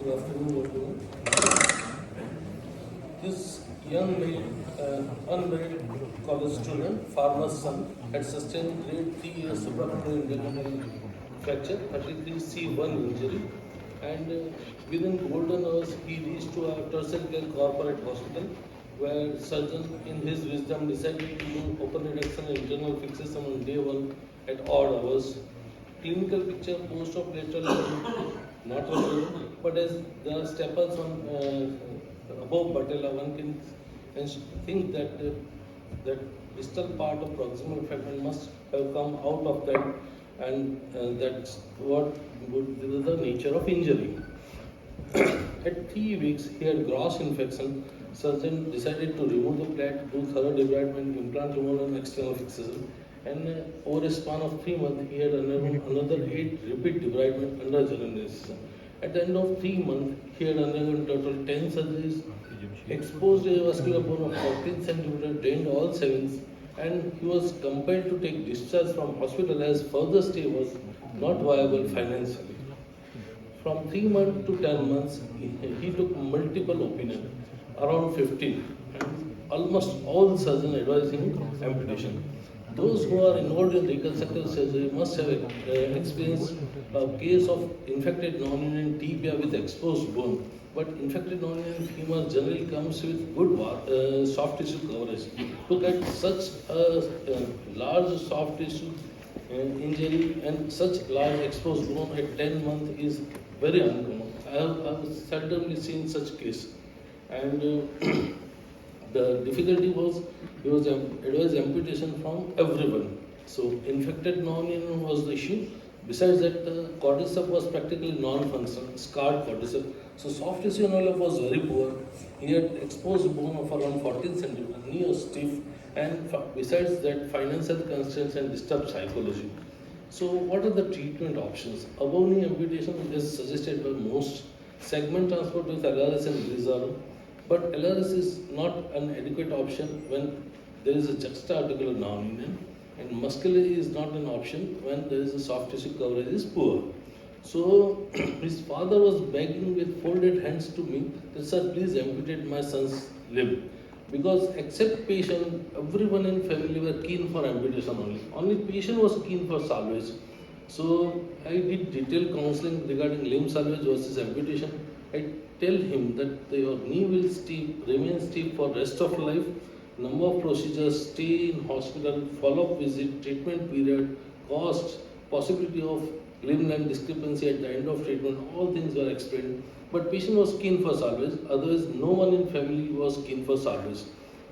Good afternoon, everyone. This young male, unmarried college student, farmer's son, had sustained grade 3 years suprapubic ligament fracture, 33C1 injury, and within golden hours he reached to a tertiary care corporate hospital where surgeon in his wisdom decided to do open reduction and internal fixation on day 1 at odd hours. Clinical picture post-op lateral not available, but as the staples on above patella, one can think that that distal part of proximal fragment must have come out of that, and that's what would be the nature of injury. At 3 weeks, he had gross infection. Surgeon decided to remove the plate, do thorough debridement, implant removal, and external fixation. And over a span of 3 months, he had undergone another 8 repeat debridement under general anesthesia. At the end of 3 months, he had undergone total 10 surgeries, exposed avascular bone of 14 centimeters, drained all 7s, and he was compelled to take discharge from hospital as further stay was not viable financially. From 3 months to 10 months, he took multiple opinions, around 15, and almost all surgeons advising amputation. Those who are involved in reconstructive surgery must have experienced a case of infected non-union tibia with exposed bone. But infected non-union femur generally comes with good soft tissue coverage. To get such a large soft tissue injury and such large exposed bone at 10 months is very uncommon. I have seldomly seen such case. And the difficulty was he was advised amputation from everyone. So infected non-union was the issue. Besides that, the cordyceps was practically non-functional, scarred cordyceps. So soft tissue envelope was very poor. He had exposed bone of around 14 centimeters, knee was stiff, and besides that, financial constraints and disturbed psychology. So what are the treatment options? Above knee amputation is suggested by most. Segment transport with LRS and Grisaro. But LRS is not an adequate option when there is a juxta-articular non-union, and muscular is not an option when there is a soft tissue coverage is poor. So his father was begging with folded hands to me that, sir, please amputate my son's limb. Because except patient, everyone in family were keen for amputation only. Only patient was keen for salvage. So I did detailed counseling regarding limb salvage versus amputation. I tell him that your knee will remain stiff for rest of life, number of procedures, stay in hospital, follow-up visit, treatment period, cost, possibility of limb-line discrepancy at the end of treatment, all things were explained. But patient was keen for salvage, otherwise no one in family was keen for salvage.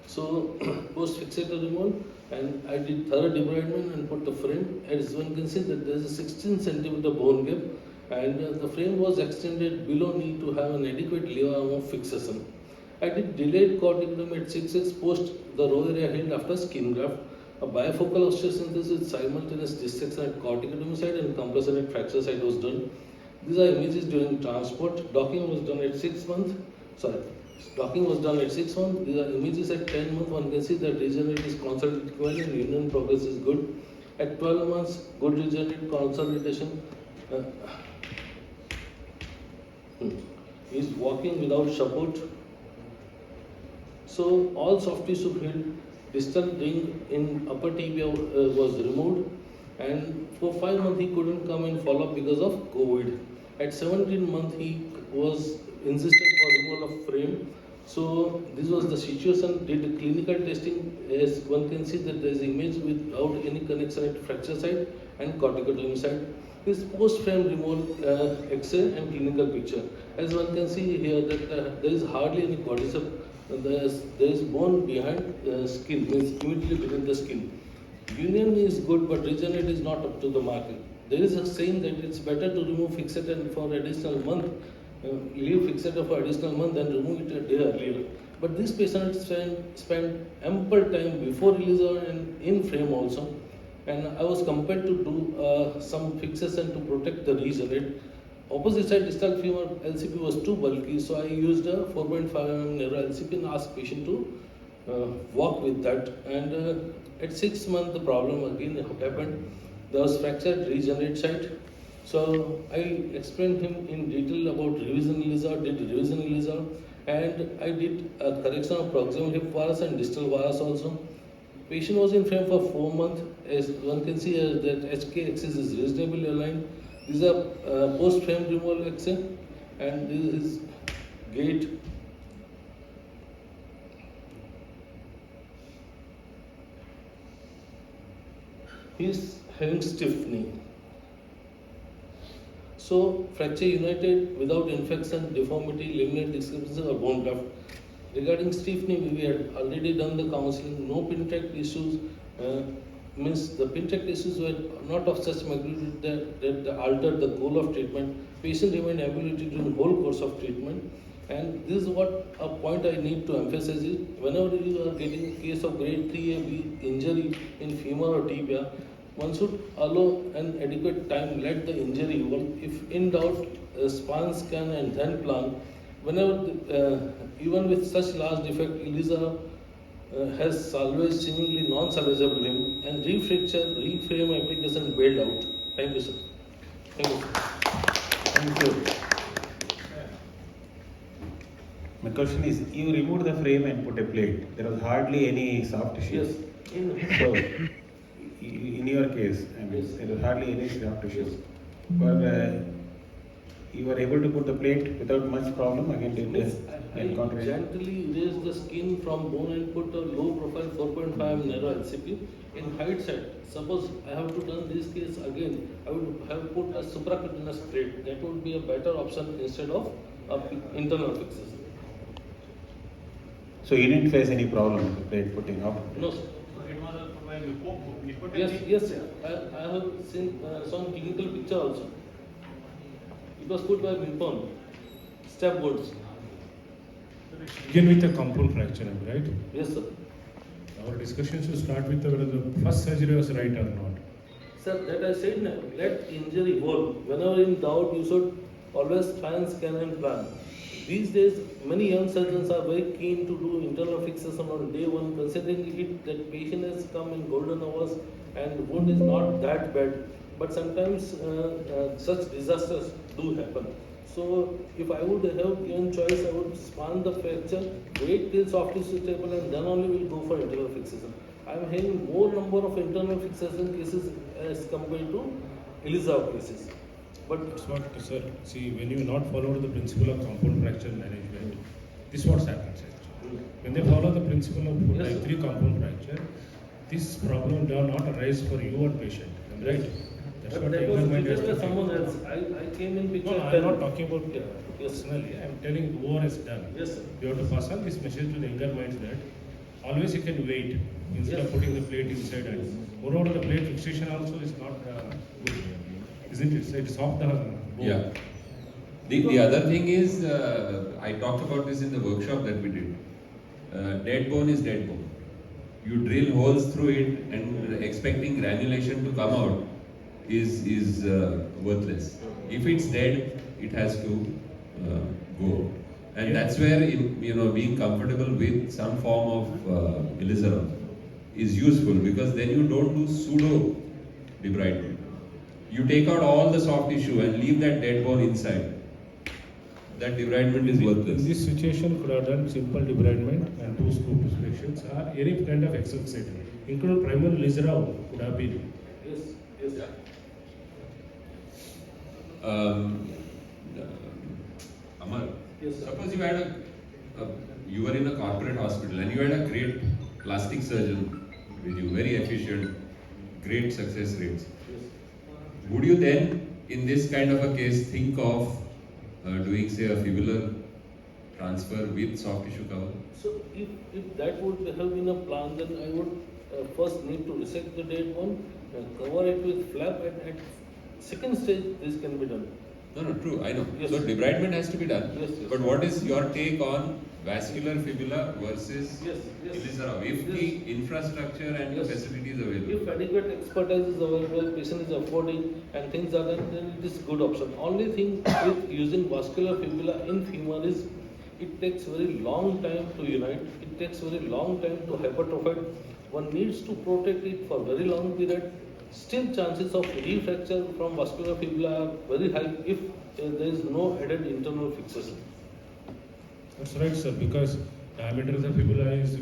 So post-fixator removal, and I did thorough debridement and put the frame. As one can see that there is a 16 centimeter bone gap, and the frame was extended below knee to have an adequate lever arm of fixation. I did delayed corticotomy at 6 weeks post the row area healed after skin graft, a bifocal osteosynthesis with simultaneous dissection at corticotomy site and compression at fracture site was done. These are images during transport. Docking was done at 6 months. Docking was done at 6 months. These are images at 10 months. One can see that regenerate is consolidated well and union progress is good. At 12 months, good regenerate consolidation. He is walking without support. So all soft tissue healed. Distal ring in upper tibia was removed, and for 5 months he couldn't come in follow-up because of COVID. At 17 months he was insistent for removal of frame. So this was the situation. Did clinical testing, as one can see that there is image without any connection at fracture site and corticotomy site. This post-frame removal X-ray and clinical picture. As one can see here that there is hardly any cordyceps. There is bone behind the skin, means immediately beneath the skin. Union is good, but regenerate is not up to the mark. There is a saying that it's better to remove fixator for additional month, leave fixator for additional month than remove it a day earlier. But this patient spent ample time before release and in frame also. And I was compelled to do some fixation to protect the regenerate. Opposite side distal femur LCP was too bulky, so I used a 4.5 mm narrow LCP and asked patient to walk with that. And at 6 months, the problem again happened. There was fracture at regenerate site. So I explained him in detail about revision ELISA, did revision ELISA, and I did a correction of proximal hip varus and distal varus also. Patient was in frame for 4 months. As one can see, that HK axis is reasonably aligned. These are post frame removal axis, and this is gait. He is having stiff knee. So fracture united without infection, deformity, ligament discrepancy or bone graft. Regarding stiff knee, we had already done the counseling. No pin tract issues. Means the pin tract issues were not of such magnitude that altered the goal of treatment. Patient remained ambulatory during the whole course of treatment. And this is what a point I need to emphasize is whenever you are getting a case of grade 3A injury in femur or tibia, one should allow an adequate time, let the injury evolve. If in doubt, span scan and then plan. Whenever, even with such large defect, ELISA has salvaged seemingly non-salvageable limb and refracture, reframe application bailed out. Thank you, sir. Thank you. Thank you. My question is, you removed the frame and put a plate. There was hardly any soft tissue. Yes. So, in your case, I mean, Yes. there was hardly any soft tissue. But you were able to put the plate without much problem. Again, did I gently raised the skin from bone and put a low profile 4.5 narrow LCP in height set. Suppose I have to done this case again, I would have put a supracutaneous plate. That would be a better option instead of internal fixation. So you didn't face any problem with the plate putting up? No, sir. Yes, sir. I have seen some clinical picture also. It was put by Minpon, step boards. Begin with a compound fracture, right? Yes, sir. Our discussion should start with whether the first surgery was right or not. Sir, that I said, let injury evolve. Whenever in doubt, you should always try and scan and plan. These days, many young surgeons are very keen to do internal fixation on day one, considering it that patient has come in golden hours and wound is not that bad. But sometimes such disasters do happen. So, if I would have given choice, I would span the fracture, wait till soft tissue stable, and then only will go for internal fixation. I am having more number of internal fixation cases as compared to ELISA cases. But That's what, sir. See, when you not follow the principle of compound fracture management, this is what happens actually. When they follow the principle of Yes, type 3 compound fracture, this problem does not arise for your patient, right? That's but what that the was younger mind has treated by to someone think. else. I came in picture. No, I'm not talking about Yes, personally. I'm telling who has done. Yes, sir. You have to pass on this message to the younger minds that always you can wait instead of putting the plate inside. And moreover, the plate fixation also is not good, isn't it? So it is off the bone. Yeah. The other thing is, I talked about this in the workshop that we did. Dead bone is dead bone. You drill holes through it and expecting granulation to come out is worthless. If it's dead, it has to go. And that's where being comfortable with some form of ELISA is useful, because then you don't do pseudo debridement. You take out all the soft tissue and leave that dead bone inside. That debridement is In worthless. this situation, could have done simple debridement and 2 scoop inspections or any kind of exercise, including primary Lizarov could have been. Yes, yes. Amar, Yes, sir. suppose you had you were in a corporate hospital and you had a great plastic surgeon with you, very efficient, great success rates. Yes. Would you then, in this kind of a case, think of doing, say, a fibular transfer with soft tissue cover? So if that would have been a plan, then I would first need to resect the dead bone, cover it with flap, and at second stage this can be done. No, true, I know. Yes. So debridement has to be done. Yes. But what is your take on vascular fibula versus Yes. ELISA? If Yes. the infrastructure and the Yes. facilities available. If adequate expertise is available, patient is affording, and things are done, then it is good option. Only thing with using vascular fibula in femur is it takes very long time to unite. It takes very long time to hypertrophy. One needs to protect it for very long period. still chances of refracture from vascular fibula are very high if there is no added internal fixation. That's right, sir, because diameter of the fibula is